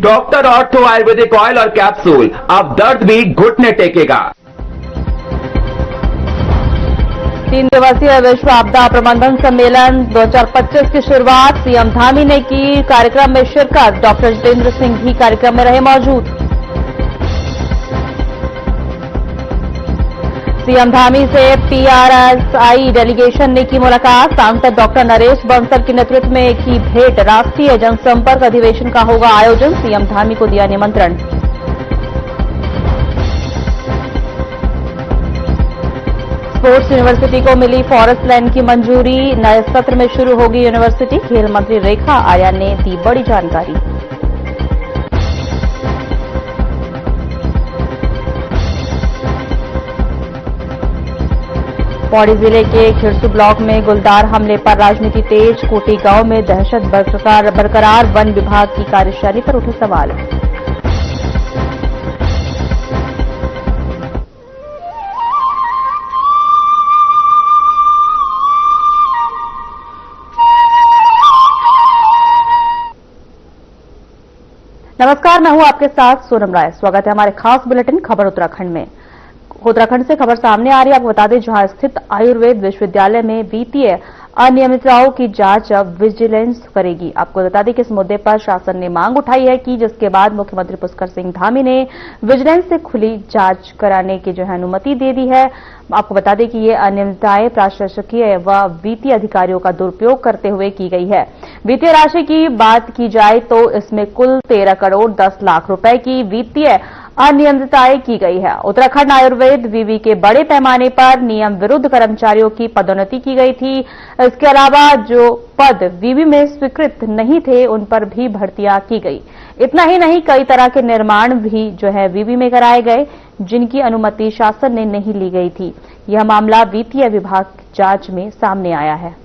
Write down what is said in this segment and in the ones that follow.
Doctor ortho Ayurvedic oil और capsule, अब दर्द भी घुटने टेकेगा। 3 दिवसीय विश्व आपदा प्रबंधन सम्मेलन 2025 की शुरुआत सीएम धामी ने की। कार्यक्रम में शिरकत, डॉक्टर जितेंद्र सिंह भी कार्यक्रम में रहे मौजूद। सीएम धामी से पीआरएसआई डेलीगेशन ने की मुलाकात। सांसद डॉक्टर नरेश बंसल के नेतृत्व में की भेंट। राष्ट्रीय जनसंपर्क अधिवेशन का होगा आयोजन, सीएम धामी को दिया निमंत्रण। स्पोर्ट्स यूनिवर्सिटी को मिली फॉरेस्ट लैंड की मंजूरी। नए सत्र में शुरू होगी यूनिवर्सिटी। खेल मंत्री रेखा आर्या ने दी बड़ी जानकारी। पौड़ी जिले के खिरसू ब्लॉक में गुलदार हमले पर राजनीति तेज। कोटी गांव में दहशत बरकरार। वन विभाग की कार्यशैली पर उठे सवाल। नमस्कार, मैं हूं आपके साथ सोनम राय। स्वागत है हमारे खास बुलेटिन खबर उत्तराखंड में। उत्तराखंड से खबर सामने आ रही है। आपको बता दें, जहां स्थित आयुर्वेद विश्वविद्यालय में वित्तीय अनियमितताओं की जांच अब विजिलेंस करेगी। आपको बता दें कि इस मुद्दे पर शासन ने मांग उठाई है कि जिसके बाद मुख्यमंत्री पुष्कर सिंह धामी ने विजिलेंस से खुली जांच कराने की अनुमति दे दी है। आपको बता दें कि ये अनियमितताएं प्रशासकीय व वित्तीय अधिकारियों का दुरुपयोग करते हुए की गई है। वित्तीय राशि की बात की जाए तो इसमें कुल 13 करोड़ 10 लाख रुपए की वित्तीय अनियमितताएं की गई है। उत्तराखंड आयुर्वेद विवि के बड़े पैमाने पर नियम विरुद्ध कर्मचारियों की पदोन्नति की गई थी। इसके अलावा जो पद विवि में स्वीकृत नहीं थे उन पर भी भर्तियां की गई। इतना ही नहीं, कई तरह के निर्माण भी विवि में कराए गए जिनकी अनुमति शासन ने नहीं ली गई थी। यह मामला वित्तीय विभाग जांच में सामने आया है।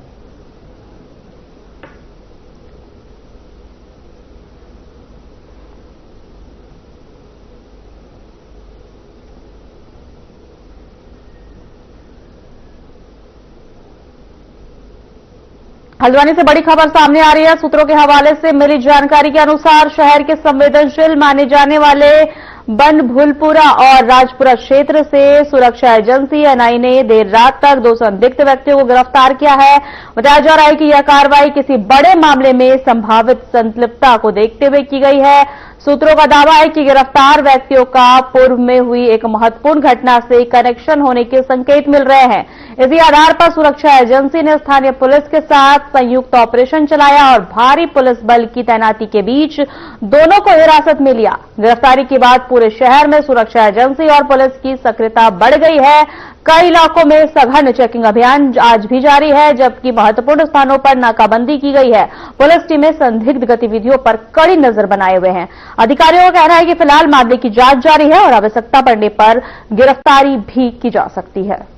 हल्द्वानी से बड़ी खबर सामने आ रही है। सूत्रों के हवाले से मिली जानकारी के अनुसार शहर के संवेदनशील माने जाने वाले बनभुलपुरा और राजपुरा क्षेत्र से सुरक्षा एजेंसी एनआई ने देर रात तक 2 संदिग्ध व्यक्तियों को गिरफ्तार किया है। बताया जा रहा है कि यह कार्रवाई किसी बड़े मामले में संभावित संलिप्तता को देखते हुए की गई है। सूत्रों का दावा है कि गिरफ्तार व्यक्तियों का पूर्व में हुई एक महत्वपूर्ण घटना से कनेक्शन होने के संकेत मिल रहे हैं। इसी आधार पर सुरक्षा एजेंसी ने स्थानीय पुलिस के साथ संयुक्त ऑपरेशन चलाया और भारी पुलिस बल की तैनाती के बीच दोनों को हिरासत में लिया। गिरफ्तारी के बाद पूरे शहर में सुरक्षा एजेंसी और पुलिस की सक्रियता बढ़ गई है। कई इलाकों में सघन चेकिंग अभियान आज भी जारी है, जबकि महत्वपूर्ण स्थानों पर नाकाबंदी की गई है। पुलिस टीमें संदिग्ध गतिविधियों पर कड़ी नजर बनाए हुए हैं। अधिकारियों का कहना है कि फिलहाल मामले की जांच जारी है और आवश्यकता पड़ने पर गिरफ्तारी भी की जा सकती है।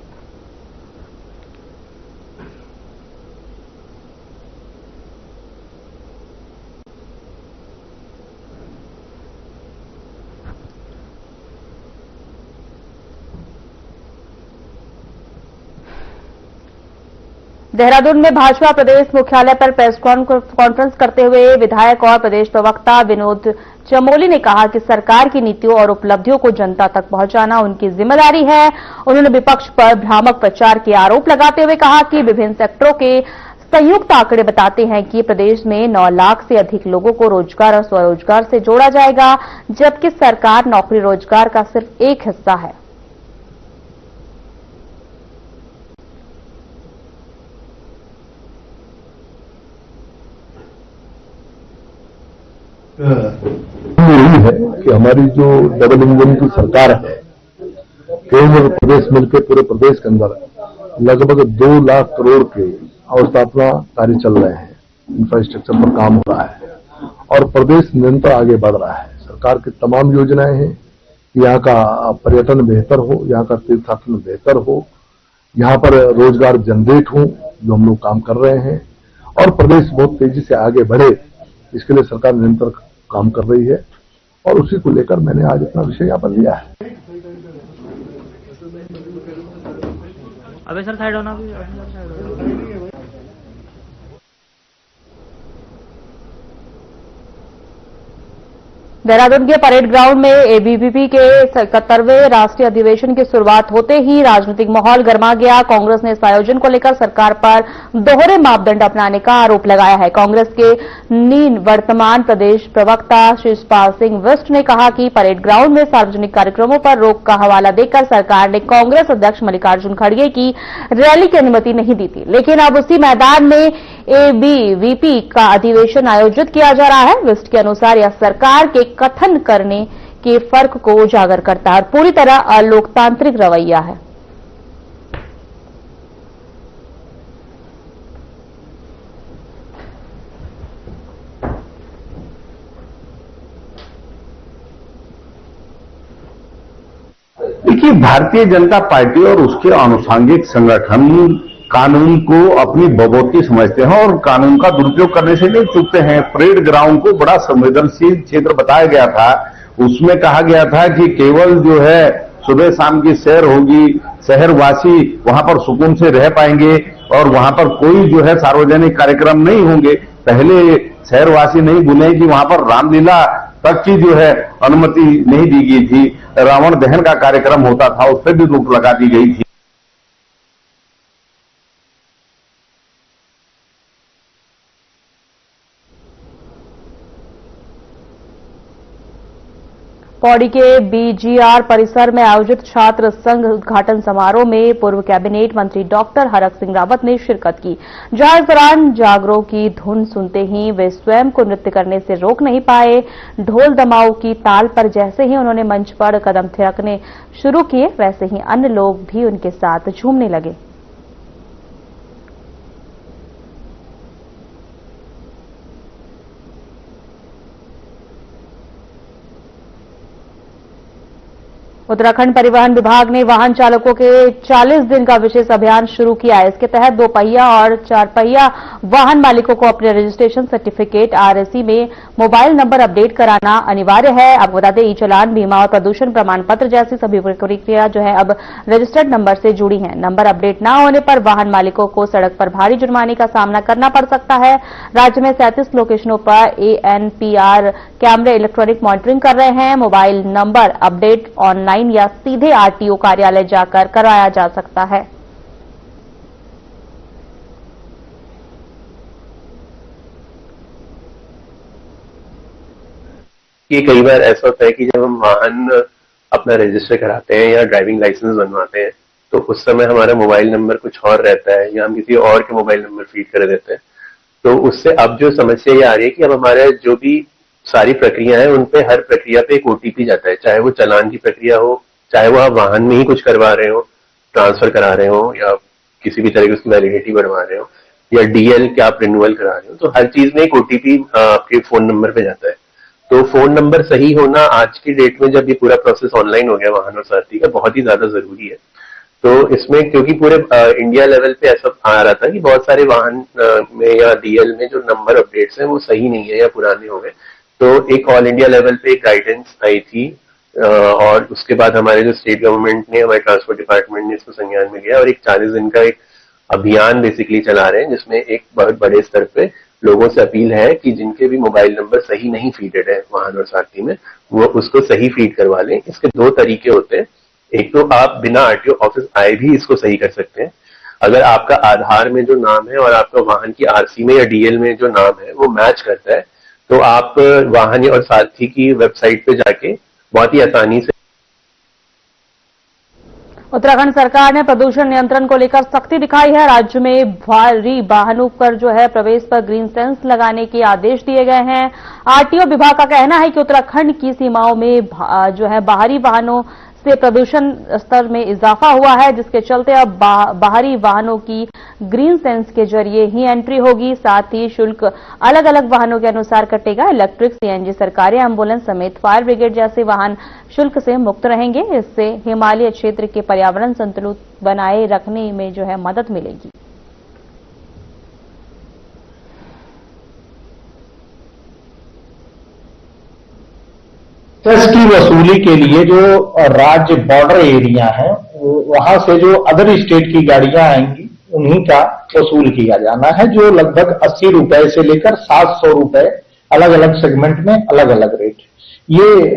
देहरादून में भाजपा प्रदेश मुख्यालय पर प्रेस कॉन्फ्रेंस करते हुए विधायक और प्रदेश प्रवक्ता विनोद चमोली ने कहा कि सरकार की नीतियों और उपलब्धियों को जनता तक पहुंचाना उनकी जिम्मेदारी है। उन्होंने विपक्ष पर भ्रामक प्रचार के आरोप लगाते हुए कहा कि विभिन्न सेक्टरों के संयुक्त आंकड़े बताते हैं कि प्रदेश में 9 लाख से अधिक लोगों को रोजगार और स्वरोजगार से जोड़ा जाएगा, जबकि सरकार नौकरी रोजगार का सिर्फ एक हिस्सा है। यही है कि हमारी जो डबल इंजन की सरकार है, केंद्र और प्रदेश मिलकर पूरे प्रदेश के अंदर लगभग 2 लाख करोड़ के अवस्थापना कार्य चल रहे हैं। इंफ्रास्ट्रक्चर पर काम हो रहा है और प्रदेश निरंतर आगे बढ़ रहा है। सरकार की तमाम योजनाएं हैं कि यहाँ का पर्यटन बेहतर हो, यहाँ का तीर्थाटन बेहतर हो, यहाँ पर रोजगार जनरेट हो, जो हम लोग काम कर रहे हैं और प्रदेश बहुत तेजी से आगे बढ़े, इसके लिए सरकार निरंतर काम कर रही है और उसी को लेकर मैंने आज अपना विषय ज्ञापन दिया है। अबे सर साइड होना भी देहरादून के परेड ग्राउंड में एबीवीपी के 71वें राष्ट्रीय अधिवेशन की शुरुआत होते ही राजनीतिक माहौल गर्मा गया। कांग्रेस ने इस आयोजन को लेकर सरकार पर दोहरे मापदंड अपनाने का आरोप लगाया है। कांग्रेस के निवर्तमान प्रदेश प्रवक्ता शिषपाल सिंह बिष्ट ने कहा कि परेड ग्राउंड में सार्वजनिक कार्यक्रमों पर रोक का हवाला देकर सरकार ने कांग्रेस अध्यक्ष मल्लिकार्जुन खड़गे की रैली की अनुमति नहीं दी थी, लेकिन अब उसी मैदान में एबीवीपी का अधिवेशन आयोजित किया जा रहा है। बिष्ट के अनुसार यह सरकार के कथन करने के फर्क को उजागर करता है और पूरी तरह अलोकतांत्रिक रवैया है। देखिए, भारतीय जनता पार्टी और उसके आनुषंगिक संगठन कानून को अपनी बगौती समझते हैं और कानून का दुरुपयोग करने से नहीं चूकते हैं। परेड ग्राउंड को बड़ा संवेदनशील क्षेत्र बताया गया था। उसमें कहा गया था कि केवल जो है सुबह शाम की सैर होगी, शहरवासी वहां पर सुकून से रह पाएंगे और वहां पर कोई जो है सार्वजनिक कार्यक्रम नहीं होंगे। पहले शहरवासी नहीं भूले कि वहां पर रामलीला तक की जो है अनुमति नहीं दी गई थी। रावण दहन का कार्यक्रम होता था, उस पर भी रोक लगा दी गई थी। पौड़ी के बीजीआर परिसर में आयोजित छात्र संघ उद्घाटन समारोह में पूर्व कैबिनेट मंत्री डॉक्टर हरक सिंह रावत ने शिरकत की, जहां इस दौरान जागरों की धुन सुनते ही वे स्वयं को नृत्य करने से रोक नहीं पाए। ढोल दमाऊ की ताल पर जैसे ही उन्होंने मंच पर कदम थिरकने शुरू किए, वैसे ही अन्य लोग भी उनके साथ झूमने लगे। उत्तराखंड परिवहन विभाग ने वाहन चालकों के 40 दिन का विशेष अभियान शुरू किया है। इसके तहत 2 पहिया और 4 पहिया वाहन मालिकों को अपने रजिस्ट्रेशन सर्टिफिकेट आरएसी में मोबाइल नंबर अपडेट कराना अनिवार्य है। आपको बता दें, ई चालान, बीमा और प्रदूषण प्रमाण पत्र जैसी सभी प्रक्रिया जो है अब रजिस्टर्ड नंबर से जुड़ी है। नंबर अपडेट न होने पर वाहन मालिकों को सड़क पर भारी जुर्माने का सामना करना पड़ सकता है। राज्य में 37 लोकेशनों पर एएनपीआर कैमरे इलेक्ट्रॉनिक मॉनिटरिंग कर रहे हैं। मोबाइल नंबर अपडेट ऑनलाइन या सीधे आरटीओ कार्यालय जाकर करवाया जा सकता है। ये कई बार ऐसा होता है कि जब हम वाहन अपना रजिस्टर कराते हैं या ड्राइविंग लाइसेंस बनवाते हैं तो उस समय हमारा मोबाइल नंबर कुछ और रहता है या हम किसी और के मोबाइल नंबर फीड कर देते हैं। तो उससे अब जो समस्या ये आ रही है कि अब हमारे जो भी सारी प्रक्रिया है उन पे हर प्रक्रिया पे एक ओटीपी जाता है, चाहे वो चालान की प्रक्रिया हो, चाहे वो आप वाहन में ही कुछ करवा रहे हो, ट्रांसफर करा रहे हो या किसी भी तरह की उसकी वैलिडिटी बढ़वा रहे हो या डीएल के आप रिन्यूअल करा रहे हो, तो हर चीज में एक ओटीपी आपके फोन नंबर पे जाता है। तो फोन नंबर सही होना आज की डेट में जब ये पूरा प्रोसेस ऑनलाइन हो गया वाहन और सारथी का, बहुत ही ज्यादा जरूरी है। तो इसमें क्योंकि पूरे इंडिया लेवल पे ऐसा आ रहा था कि बहुत सारे वाहन में या डीएल में जो नंबर अपडेट्स हैं वो सही नहीं है या पुराने हो गए, तो एक ऑल इंडिया लेवल पे एक गाइडेंस आई थी और उसके बाद हमारे जो स्टेट गवर्नमेंट ने, हमारे ट्रांसपोर्ट डिपार्टमेंट ने इसको संज्ञान में लिया और एक 40 दिन का एक अभियान बेसिकली चला रहे हैं जिसमें एक बहुत बड़े स्तर पे लोगों से अपील है कि जिनके भी मोबाइल नंबर सही नहीं फीडेड है वाहन और सारथी में, वो उसको सही फीड करवा लें। इसके 2 तरीके होते हैं। एक तो आप बिना आरटीओ ऑफिस आए भी इसको सही कर सकते हैं। अगर आपका आधार में जो नाम है और आपका वाहन की आरसी में या डीएल में जो नाम है वो मैच करता है तो आप वाहन और सारथी की वेबसाइट पे जाके बहुत ही आसानी से। उत्तराखंड सरकार ने प्रदूषण नियंत्रण को लेकर सख्ती दिखाई है। राज्य में भारी वाहनों पर जो है प्रवेश पर ग्रीन सेंस लगाने के आदेश दिए गए हैं। आरटीओ विभाग का कहना है कि उत्तराखंड की सीमाओं में जो है बाहरी वाहनों से प्रदूषण स्तर में इजाफा हुआ है, जिसके चलते अब बाहरी वाहनों की ग्रीन सेंस के जरिए ही एंट्री होगी। साथ ही शुल्क अलग अलग वाहनों के अनुसार कटेगा। इलेक्ट्रिक, सीएनजी, सरकारी एम्बुलेंस समेत फायर ब्रिगेड जैसे वाहन शुल्क से मुक्त रहेंगे। इससे हिमालय क्षेत्र के पर्यावरण संतुलन बनाए रखने में जो है मदद मिलेगी। सेस की वसूली के लिए जो राज्य बॉर्डर एरिया है वहां से जो अदर स्टेट की गाड़ियां आएंगी उन्हीं का वसूल किया जाना है, जो लगभग 80 रुपए से लेकर 700 रुपए अलग अलग सेगमेंट में अलग अलग रेट। ये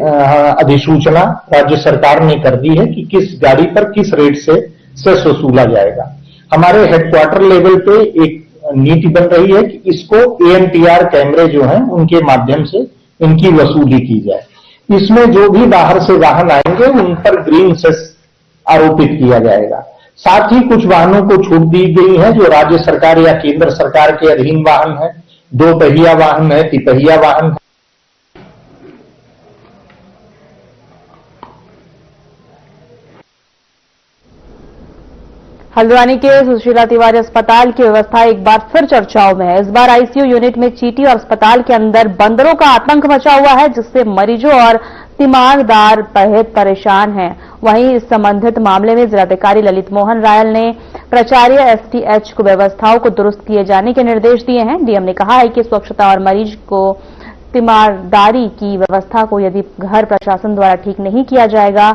अधिसूचना राज्य सरकार ने कर दी है कि किस गाड़ी पर किस रेट से सेस वसूला जाएगा। हमारे हेडक्वार्टर लेवल पे एक नीति बन रही है कि इसको AMTR कैमरे जो हैं उनके माध्यम से इनकी वसूली की जाए। इसमें जो भी बाहर से वाहन आएंगे उन पर ग्रीन सेस आरोपित किया जाएगा। साथ ही कुछ वाहनों को छूट दी गई है जो राज्य सरकार या केंद्र सरकार के अधीन वाहन है, 2 पहिया वाहन है, तिपहिया वाहन है। हल्द्वानी के सुशीला तिवारी अस्पताल की व्यवस्था एक बार फिर चर्चाओं में है। इस बार आईसीयू यूनिट में चींटी और अस्पताल के अंदर बंदरों का आतंक मचा हुआ है, जिससे मरीजों और तीमारदार बेहद परेशान हैं। वहीं इस संबंधित मामले में जिलाधिकारी ललित मोहन रायल ने प्राचार्य STH को व्यवस्थाओं को दुरुस्त किए जाने के निर्देश दिए हैं। डीएम ने कहा है कि स्वच्छता और मरीज को तीमारदारी की व्यवस्था को यदि घर प्रशासन द्वारा ठीक नहीं किया जाएगा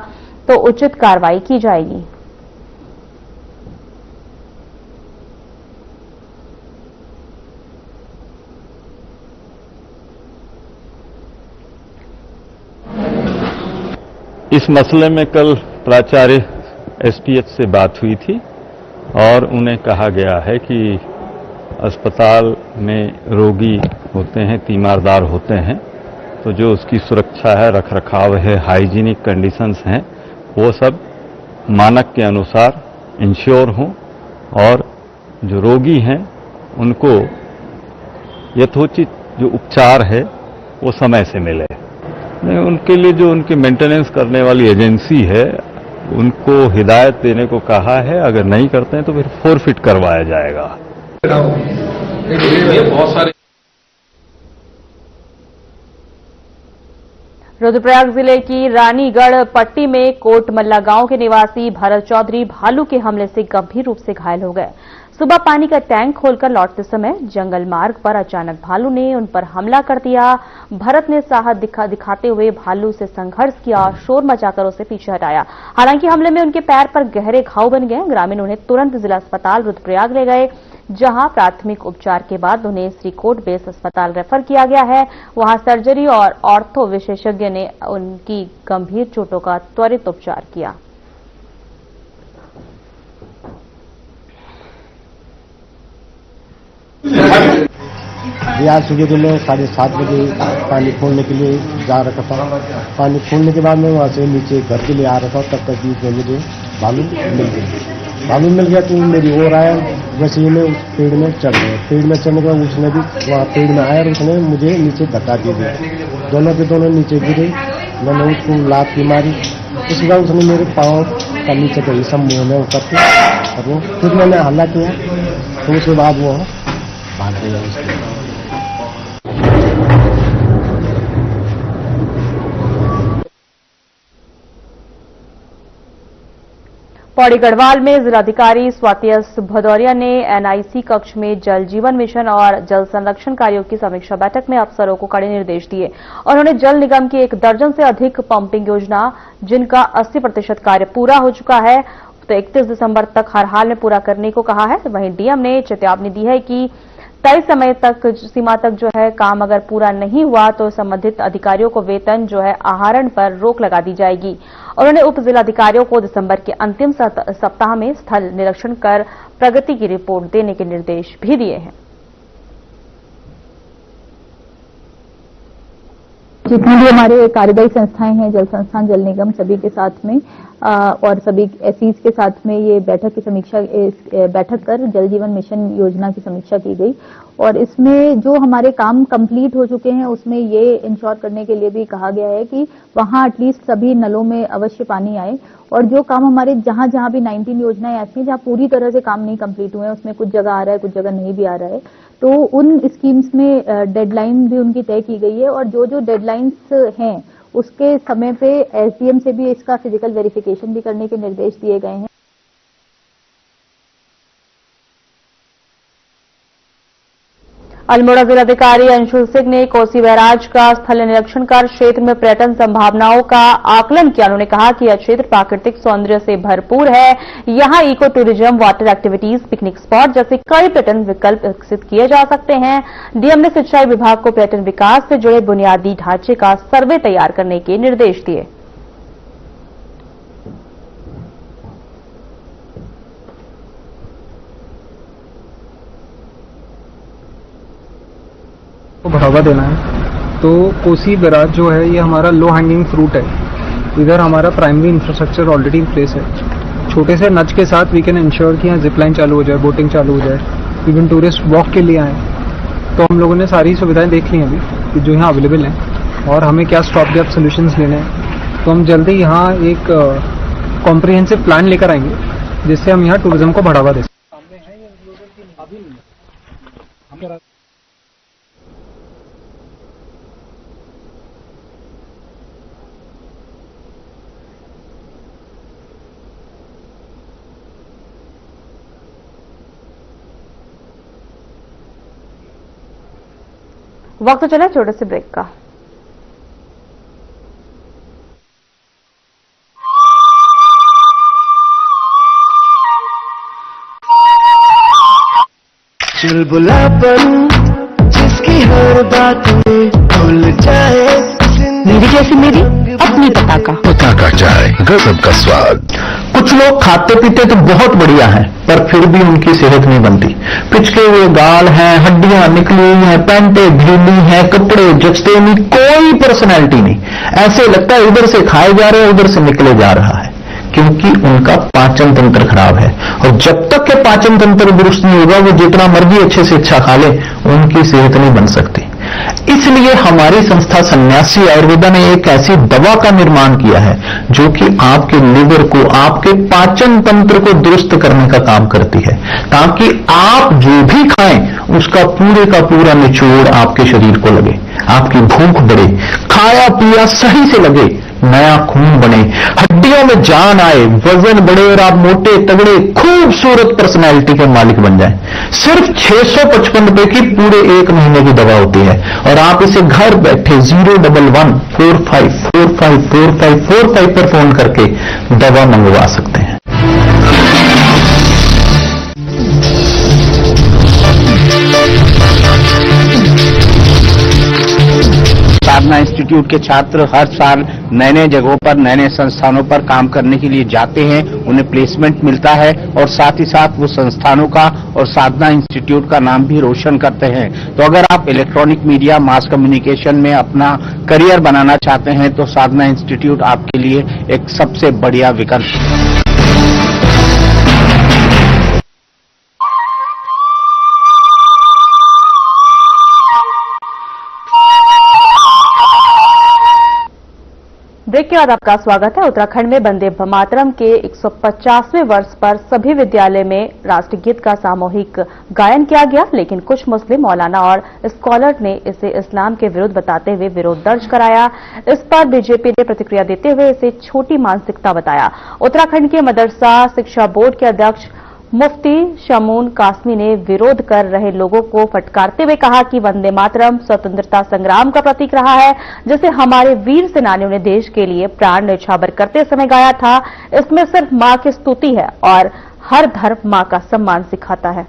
तो उचित कार्रवाई की जाएगी। इस मसले में कल प्राचार्य STH से बात हुई थी और उन्हें कहा गया है कि अस्पताल में रोगी होते हैं, तीमारदार होते हैं, तो जो उसकी सुरक्षा है, रखरखाव है, हाइजीनिक कंडीशंस हैं, वो सब मानक के अनुसार इंश्योर हों और जो रोगी हैं उनको यथोचित जो उपचार है वो समय से मिले। उनके लिए जो उनकी मेंटेनेंस करने वाली एजेंसी है उनको हिदायत देने को कहा है, अगर नहीं करते हैं तो फिर फोरफिट करवाया जाएगा। बहुत सारे रुद्रप्रयाग जिले की रानीगढ़ पट्टी में कोटमल्ला गांव के निवासी भरत चौधरी भालू के हमले से गंभीर रूप से घायल हो गए। सुबह पानी का टैंक खोलकर लौटते समय जंगल मार्ग पर अचानक भालू ने उन पर हमला कर दिया। भरत ने साहस दिखाते हुए भालू से संघर्ष किया और शोर मचाकर उसे पीछे हटाया। हालांकि हमले में उनके पैर पर गहरे घाव बन गए। ग्रामीण उन्हें तुरंत जिला अस्पताल रुद्रप्रयाग ले गए, जहां प्राथमिक उपचार के बाद उन्हें श्रीकोट बेस अस्पताल रेफर किया गया है। वहां सर्जरी और ऑर्थो विशेषज्ञ ने उनकी गंभीर चोटों का त्वरित उपचार किया। आज सुबह तो मैं 7:30 बजे पानी खोलने के लिए जा रखा था। पानी खोलने के बाद मैं वहाँ से नीचे घर के लिए आ रहा था, तब तक बीच में मुझे भालू मिल गया। भालू मिल गया तो मेरी ओर आया, वैसे ही मैं उस पेड़ में चढ़ गया। पेड़ में चढ़ने के बाद उसने भी वहाँ पेड़ में आया और उसने मुझे नीचे धक्का दे दिया। दोनों के दोनों नीचे गिरे। मैंने उसको लात की मारी, उसके बाद उसने मेरे पाँव का नीचे का हिस्सा मुँह में करके और वो फिर मैंने हल्ला किया, तो उसके बाद वो भाग गया उसके। पौड़ी गढ़वाल में जिलाधिकारी स्वाति एस भदौरिया ने NIC कक्ष में जल जीवन मिशन और जल संरक्षण कार्यों की समीक्षा बैठक में अफसरों को कड़े निर्देश दिए और उन्होंने जल निगम की 1 दर्जन से अधिक पंपिंग योजना जिनका 80% कार्य पूरा हो चुका है तो 31 दिसंबर तक हर हाल में पूरा करने को कहा है। वहीं डीएम ने चेतावनी दी है कि तय समय तक सीमा तक जो है काम अगर पूरा नहीं हुआ तो संबंधित अधिकारियों को वेतन जो है आहरण पर रोक लगा दी जाएगी। उन्होंने उप जिलाधिकारियों को दिसंबर के अंतिम सप्ताह में स्थल निरीक्षण कर प्रगति की रिपोर्ट देने के निर्देश भी दिए हैं। जितनी भी हमारे कार्यदायी संस्थाएं हैं, जल संस्थान, जल निगम, सभी के साथ में और सभी एसईज के साथ में ये बैठक कर जल जीवन मिशन योजना की समीक्षा की गई और इसमें जो हमारे काम कंप्लीट हो चुके हैं उसमें ये इंश्योर करने के लिए भी कहा गया है कि वहां एटलीस्ट सभी नलों में अवश्य पानी आए और जो काम हमारे जहां जहां भी 19 योजनाएं ऐसी हैं जहां पूरी तरह से काम नहीं कंप्लीट हुए हैं, उसमें कुछ जगह आ रहा है, कुछ जगह नहीं भी आ रहा है, तो उन स्कीम्स में डेडलाइन भी उनकी तय की गई है और जो जो डेडलाइंस हैं उसके समय पे एसडीएम से भी इसका फिजिकल वेरिफिकेशन भी करने के निर्देश दिए गए हैं। अल्मोड़ा जिलाधिकारी अंशुल सिंह ने कोसी बैराज का स्थल निरीक्षण कर क्षेत्र में पर्यटन संभावनाओं का आकलन किया। उन्होंने कहा कि यह क्षेत्र प्राकृतिक सौंदर्य से भरपूर है। यहां eco tourism, water activities, picnic spot जैसे कई पर्यटन विकल्प विकसित किए जा सकते हैं। डीएम ने सिंचाई विभाग को पर्यटन विकास से जुड़े बुनियादी ढांचे का सर्वे तैयार करने के निर्देश दिए। को बढ़ावा देना है तो कोसी बैराज जो है ये हमारा लो हैंगिंग फ्रूट है। इधर हमारा primary infrastructure already in place है। छोटे से नच के साथ वी कैन इंश्योर कि यहाँ जिप लाइन चालू हो जाए, बोटिंग चालू हो जाए, इवन टूरिस्ट वॉक के लिए आए। तो हम लोगों ने सारी सुविधाएं देख ली हैं अभी कि जो यहाँ अवेलेबल हैं और हमें क्या स्टॉप गैप सोल्यूशंस लेने हैं। तो हम जल्दी यहाँ एक कॉम्प्रिहेंसिव प्लान लेकर आएंगे जिससे हम यहाँ टूरिज्म को बढ़ावा दें। वक्त चला छोटे से ब्रेक का। चुलबुलापन जिसकी हर बात में भूल जाए, मेरी जैसी मेरी अपनी पताका चाय, गजब का स्वाद। कुछ लोग खाते पीते तो बहुत बढ़िया हैं, पर फिर भी उनकी सेहत नहीं बनती। पिचके हुए गाल हैं, हड्डियां निकली हुई हैं, पैंटें ढीली हैं, कपड़े जचते नहीं, कोई पर्सनैलिटी नहीं। ऐसे लगता है इधर से खाए जा रहे हैं, उधर से निकले जा रहा है, क्योंकि उनका पाचन तंत्र खराब है। और जब तक के पाचन तंत्र दुरुस्त नहीं होगा, वो जितना मर्जी अच्छे से अच्छा खा ले, उनकी सेहत नहीं बन सकती। इसलिए हमारी संस्था सन्यासी आयुर्वेदा ने एक ऐसी दवा का निर्माण किया है जो कि आपके लिवर को, आपके पाचन तंत्र को दुरुस्त करने का काम करती है, ताकि आप जो भी खाएं उसका पूरे का पूरा निचोड़ आपके शरीर को लगे, आपकी भूख बढ़े, खाया पिया सही से लगे, नया खून बने, हड्डियों में जान आए, वजन बढ़े और आप मोटे तगड़े खूबसूरत पर्सनैलिटी के मालिक बन जाएं। सिर्फ 655 रुपए की पूरे 1 महीने की दवा होती है और आप इसे घर बैठे 01145454545 पर फोन करके दवा मंगवा सकते हैं। साधना इंस्टीट्यूट के छात्र हर साल नए नए जगहों पर, नए नए संस्थानों पर काम करने के लिए जाते हैं, उन्हें प्लेसमेंट मिलता है और साथ ही साथ वो संस्थानों का और साधना इंस्टीट्यूट का नाम भी रोशन करते हैं। तो अगर आप इलेक्ट्रॉनिक मीडिया, मास कम्युनिकेशन में अपना करियर बनाना चाहते हैं तो साधना इंस्टीट्यूट आपके लिए एक सबसे बढ़िया विकल्प है। ब्रेक के बाद आपका स्वागत है। उत्तराखंड में वंदे मातरम के 150वें वर्ष पर सभी विद्यालय में राष्ट्रगीत का सामूहिक गायन किया गया, लेकिन कुछ मुस्लिम मौलाना और स्कॉलर ने इसे इस्लाम के विरुद्ध बताते हुए विरोध दर्ज कराया। इस पर बीजेपी ने प्रतिक्रिया देते हुए इसे छोटी मानसिकता बताया। उत्तराखंड के मदरसा शिक्षा बोर्ड के अध्यक्ष मुफ्ती शमून कासमी ने विरोध कर रहे लोगों को फटकारते हुए कहा कि वंदे मातरम स्वतंत्रता संग्राम का प्रतीक रहा है, जिसे हमारे वीर सेनानियों ने देश के लिए प्राण न्यौछावर करते समय गाया था। इसमें सिर्फ मां की स्तुति है और हर धर्म मां का सम्मान सिखाता है।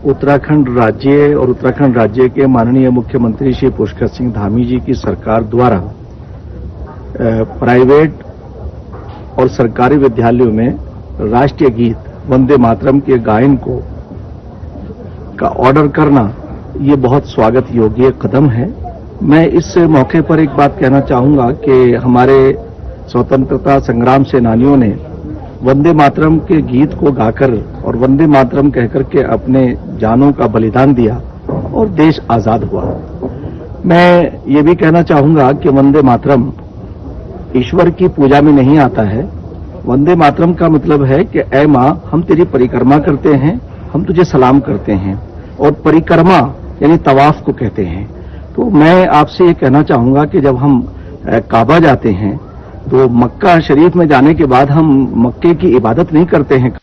उत्तराखंड राज्य और उत्तराखंड राज्य के माननीय मुख्यमंत्री श्री पुष्कर सिंह धामी जी की सरकार द्वारा प्राइवेट और सरकारी विद्यालयों में राष्ट्रीय गीत वंदे मातरम के गायन का ऑर्डर करना ये बहुत स्वागत योग्य कदम है। मैं इस मौके पर एक बात कहना चाहूंगा कि हमारे स्वतंत्रता संग्राम सेनानियों ने वंदे मातरम के गीत को गाकर और वंदे मातरम कहकर के अपने जानों का बलिदान दिया और देश आजाद हुआ। मैं ये भी कहना चाहूंगा कि वंदे मातरम ईश्वर की पूजा में नहीं आता है। वंदे मातरम का मतलब है कि ऐ मां, हम तेरी परिक्रमा करते हैं, हम तुझे सलाम करते हैं, और परिक्रमा यानी तवाफ को कहते हैं। तो मैं आपसे ये कहना चाहूंगा कि जब हम काबा जाते हैं, तो मक्का शरीफ में जाने के बाद हम मक्के की इबादत नहीं करते हैं।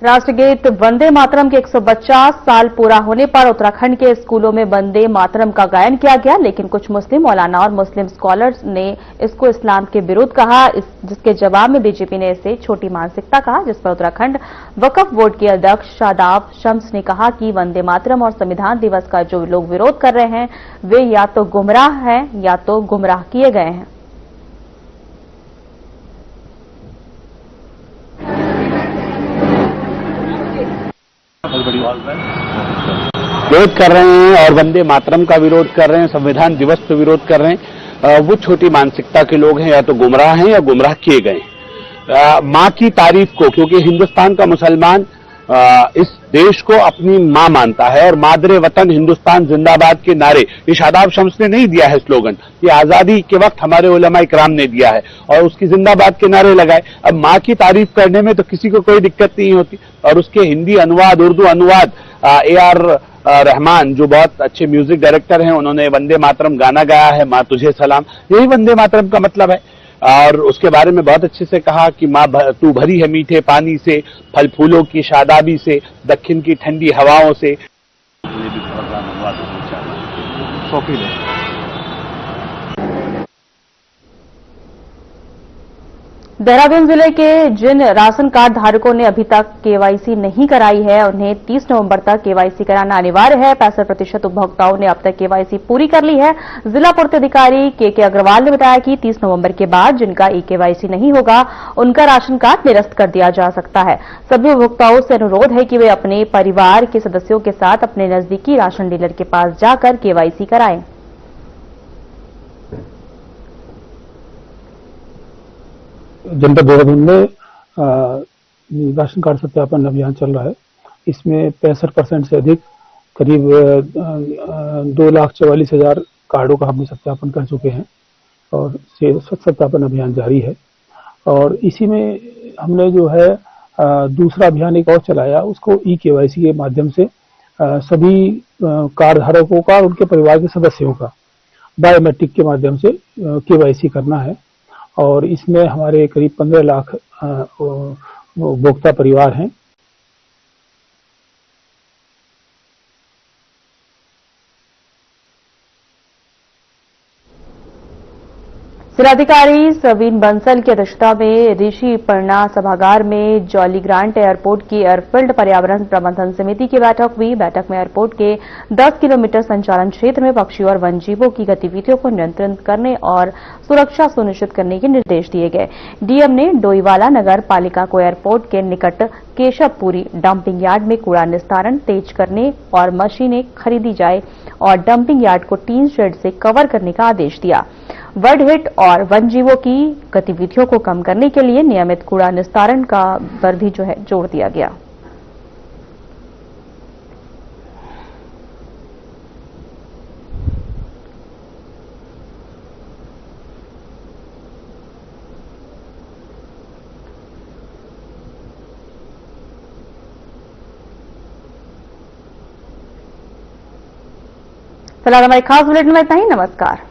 राष्ट्रगीत वंदे मातरम के 150 साल पूरा होने पर उत्तराखंड के स्कूलों में वंदे मातरम का गायन किया गया, लेकिन कुछ मुस्लिम मौलाना और मुस्लिम स्कॉलर्स ने इसको इस्लाम के विरोध कहा, जिसके जवाब में बीजेपी ने इसे छोटी मानसिकता कहा, जिस पर उत्तराखंड वक्फ बोर्ड के अध्यक्ष शादाब शम्स ने कहा कि वंदे मातरम और संविधान दिवस का जो लोग विरोध कर रहे हैं वे या तो गुमराह हैं या तो गुमराह किए गए हैं। विरोध कर रहे हैं और वंदे मातरम का विरोध कर रहे हैं, संविधान दिवस पे विरोध कर रहे हैं, वो छोटी मानसिकता के लोग हैं, या तो गुमराह हैं या गुमराह किए गए हैं। माँ की तारीफ को, क्योंकि हिंदुस्तान का मुसलमान इस देश को अपनी माँ मानता है और मादरे वतन हिंदुस्तान जिंदाबाद के नारे, ये शादाब शम्स ने नहीं दिया है स्लोगन, ये आजादी के वक्त हमारे उलमा इकराम ने दिया है और उसकी जिंदाबाद के नारे लगाए। अब माँ की तारीफ करने में तो किसी को कोई दिक्कत नहीं होती, और उसके हिंदी अनुवाद, उर्दू अनुवाद AR रहमान जो बहुत अच्छे म्यूजिक डायरेक्टर हैं, उन्होंने वंदे मातरम गाना गाया है, माँ तुझे सलाम, यही वंदे मातरम का मतलब है। और उसके बारे में बहुत अच्छे से कहा कि माँ तू भरी है मीठे पानी से, फल फूलों की शादाबी से, दक्षिण की ठंडी हवाओं से। देहरादून जिले के जिन राशन कार्ड धारकों ने अभी तक केवाईसी नहीं कराई है, उन्हें 30 नवंबर तक केवाईसी कराना अनिवार्य है। 65% उपभोक्ताओं ने अब तक केवाईसी पूरी कर ली है। जिला पूर्ति अधिकारी के अग्रवाल ने बताया कि 30 नवंबर के बाद जिनका केवाईसी नहीं होगा, उनका राशन कार्ड निरस्त कर दिया जा सकता है। सभी उपभोक्ताओं से अनुरोध है कि वे अपने परिवार के सदस्यों के साथ अपने नजदीकी राशन डीलर के पास जाकर केवाईसी कराएं। जनपद देहरादून में राशन कार्ड सत्यापन अभियान चल रहा है। इसमें 65% से अधिक, करीब 2,44,000 कार्डों का हमने सत्यापन कर चुके हैं और सत्यापन अभियान जारी है। और इसी में हमने जो है दूसरा अभियान एक और चलाया, उसको केवाईसी के माध्यम से सभी कार्ड धारकों का और उनके परिवार के सदस्यों का बायोमेट्रिक के माध्यम से केवाईसी करना है। और इसमें हमारे करीब 15 लाख उपभोक्ता परिवार हैं। जिलाधिकारी सवीन बंसल की अध्यक्षता में ऋषि पर्णा सभागार में जॉली ग्रांट एयरपोर्ट की एयरफील्ड पर्यावरण प्रबंधन समिति की बैठक हुई। बैठक में एयरपोर्ट के 10 किलोमीटर संचालन क्षेत्र में पक्षियों और वन्यजीवों की गतिविधियों को नियंत्रित करने और सुरक्षा सुनिश्चित करने के निर्देश दिए गए। डीएम ने डोईवाला नगर पालिका को एयरपोर्ट के निकट केशवपुरी डंपिंग यार्ड में कूड़ा निस्तारण तेज करने और मशीनें खरीदी जाए और डंपिंग यार्ड को टीन शेड से कवर करने का आदेश दिया। बर्ड हिट और वन्यजीवों की गतिविधियों को कम करने के लिए नियमित कूड़ा निस्तारण का पर भी जोर दिया गया। फिलहाल हमारे खास बुलेटिन में इतना ही। नमस्कार।